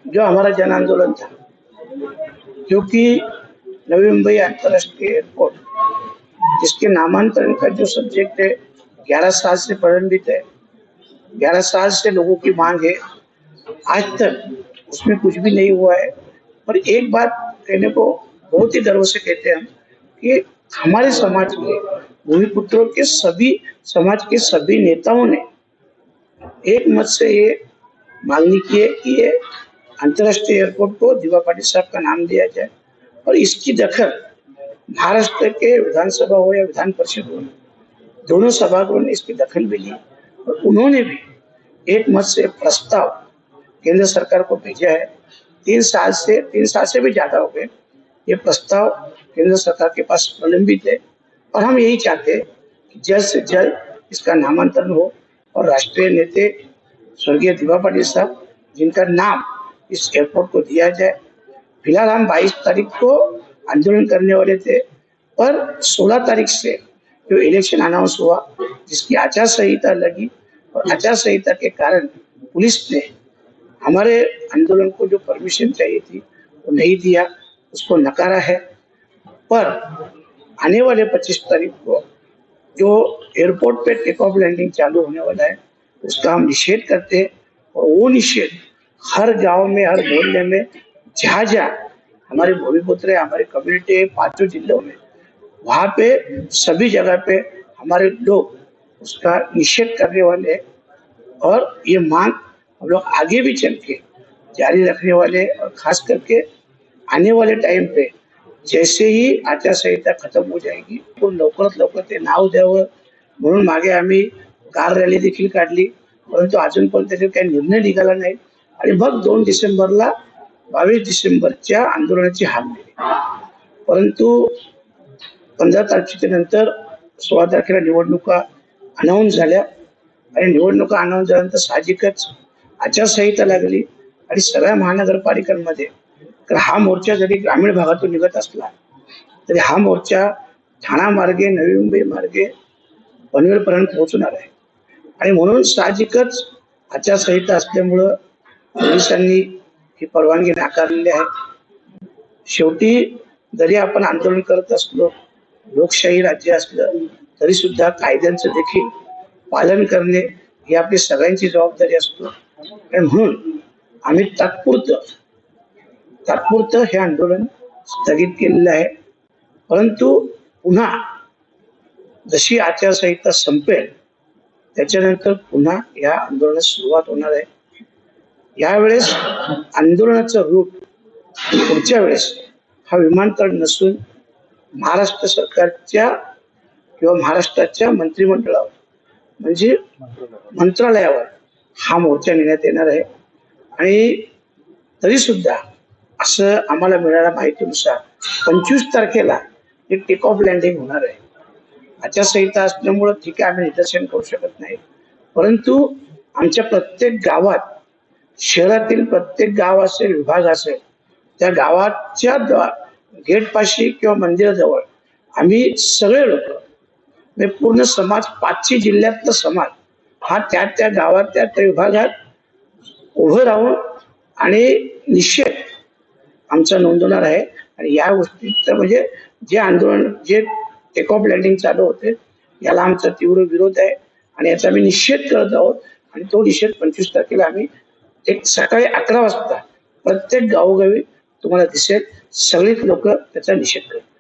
जो हमारा जन आंदोलन था, क्योंकि नवी मुंबई अंतर्राष्ट्रीय एयरपोर्ट जिसके नामांतरण का जो सब्जेक्ट है 11 साल से प्रलंबित है, 11 साल से लोगों की मांग है, आज तक उसमें कुछ भी नहीं हुआ है। और एक बात कहने को बहुत ही गर्व से कहते हैं हम कि हमारे समाज के भूमिपुत्रों के सभी समाज के सभी नेताओं ने एक मत से ये मांगनी की है कि ये अंतर्राष्ट्रीय एयरपोर्ट को दीवा पाटिल साहब का नाम दिया जाए और इसकी दखल महाराष्ट्र के विधानसभा हो या विधान परिषद हो, दोनों सभागृहों ने इसकी दखल भी ली और उन्होंने भी एक मत से प्रस्ताव केंद्र सरकार को भेजा है। 3 साल से भी ज्यादा हो गए ये प्रस्ताव केंद्र सरकार के पास प्रलंबित है और हम यही चाहते हैं कि जल्द से जल्द इसका नामांतरण हो और राष्ट्रीय नेता स्वर्गीय दीवा पाटिल साहब जिनका नाम इस एयरपोर्ट को दिया जाए। फिलहाल हम 22 तारीख को आंदोलन करने वाले थे, पर 16 तारीख से जो इलेक्शन अनाउंस हुआ जिसकी आचार संहिता लगी और आचार संहिता के कारण पुलिस ने हमारे आंदोलन को जो परमिशन चाहिए थी वो नहीं दिया, उसको नकारा है। पर आने वाले 25 तारीख को जो एयरपोर्ट पे टेक ऑफ लैंडिंग चालू होने वाला है उसका हम निषेध करते हैं और वो निषेध हर गांव में, हर मोहल्ले में, जहाँ जहाँ हमारे भूमिपुत्र है, हमारे कम्युनिटी है 5 जिलों में, वहाँ पे सभी जगह पे हमारे लोग उसका निषेध करने वाले हैं और ये मांग हम लोग आगे भी चल के जारी रखने वाले हैं। और खास करके आने वाले टाइम पे जैसे ही आचारसंहिता खत्म हो जाएगी तो लवकरात ते नाव द्यावं म्हणून मागे आम्ही कार रॅली देखील काढली, परंतु अजूनपर्यंत त्याचा काही निर्णय निघाला नाही आणि मग 2 डिसेंबरला 22 डिसेंबरच्या आंदोलनाची हाक दिली। परंतु 15 तारखेच्या नंतर 16 तारखेला निवडणुका अनाऊन्स झाल्या आणि निवडणुका अनाऊन्स झाल्यानंतर साहजिकच आचारसंहिता लागली आणि सगळ्या महानगरपालिकांमध्ये, तर हा मोर्चा जरी ग्रामीण भागातून निघत असला तरी हा मोर्चा ठाणा मार्गे, नवी मुंबई मार्गे पनवेलपर्यंत पोहोचणार आहे आणि म्हणून साहजिकच आचारसंहिता असल्यामुळं पोलिसांनी ही परवानगी नाकारलेली आहे। शेवटी जरी आपण आंदोलन करत असलो, लोकशाही राज्य असलं तरी सुद्धा कायद्यांचं देखील पालन करणे ही आपली सगळ्यांची जबाबदारी असतो आणि म्हणून आम्ही तात्पुरतं हे आंदोलन स्थगित केलेलं आहे। परंतु पुन्हा जशी आचारसंहिता संपेल त्याच्यानंतर पुन्हा या आंदोलनास सुरुवात होणार आहे। यावेळेस आंदोलनाचं रूप पुढच्या वेळेस हा विमानतळ नसून महाराष्ट्र सरकारच्या किंवा महाराष्ट्राच्या मंत्रिमंडळावर म्हणजे मंत्रालयावर हा मोर्चा नेण्यात येणार आहे। आणि तरी सुद्धा असं आम्हाला मिळालेल्या माहितीनुसार 25 तारखेला एक टेक ऑफ लँडिंग होणार आहे। आचारसंहिता असल्यामुळे ठीक आहे, आम्ही निदर्शन करू शकत नाही, परंतु आमच्या प्रत्येक गावात, शहरातील प्रत्येक गाव असेल, विभाग असेल, त्या गावाच्या गेट पाशी किंवा मंदिराजवळ आम्ही सगळे लोक म्हणजे पूर्ण समाज, 5 जिल्ह्यातला समाज हा त्या गावात, त्या विभागात उभं राहून आणि निषेध आमचा नोंदवणार आहे। आणि या गोष्टीचं म्हणजे जे आंदोलन, जे टेक ऑफ लँडिंग चालू होते याला आमचा तीव्र विरोध आहे आणि याचा आम्ही निषेध करत आहोत आणि तो निषेध 25 तारखेला आम्ही सकाळी 11 वाजता प्रत्येक गावोगावी तुम्हाला दिसेल, सगळीच लोक त्याचा निषेध करतात।